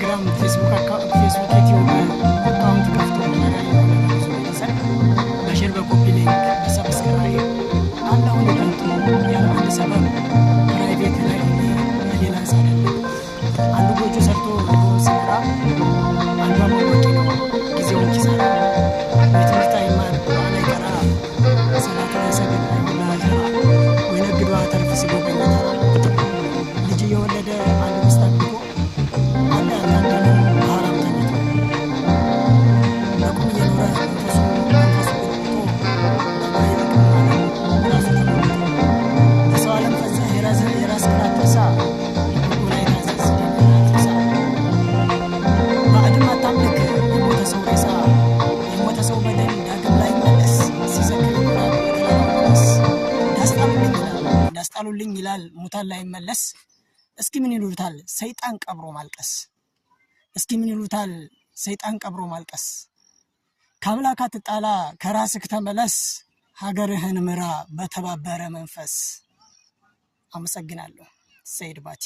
ቴሌግራም ፌስቡክ ዩቲዩብ አካውንት ከፍቶ በሼር በኮፒ ሊንክ በሰብስክራይብ አላውን ይቀንጡ ያለ ሰበብ ፕራይቬት ላይ ሌላ ሳይደለም አንዱ ጎጆ ሰርቶ ሲሰራ አንዱ አሞቂ ነው ጊዜውን ኪሳራ በትምህርት አይማር ላይ ቀራ ሰላቱ ላይ ሰገድ ላይ ወይ ነግዶ አተርፍ ሲጎበኝ ተራ ልጅ የወለደ አንድ ሚስት አግብቶ አንድ ሐራም ተኝቶ ለቁም እየኖረ መንፈሱ በሰው ዓለም ፈዘህ የራስ ቅራት ትርሳ ላይ ታዘዝ ትርሳ ባዕድም አታምልክ የሞተ ሰው ሬሳ የሞተ ሰው በደል ዳግም ላይ መለስ ሲዘክር ይኖራል በተለመስ እንዳስጣሉልኝ ይላል ሙታን ላይ መለስ እስኪ ምን ይሉታል ሰይጣን ቀብሮ ማልቀስ እስኪ ምን ይሉታል ሰይጣን ቀብሮ ማልቀስ ከአምላክ አትጣላ ከራስህ ተመለስ ሀገርህን ምራ በተባበረ መንፈስ አመሰግናለሁ ሰይድ ባቲ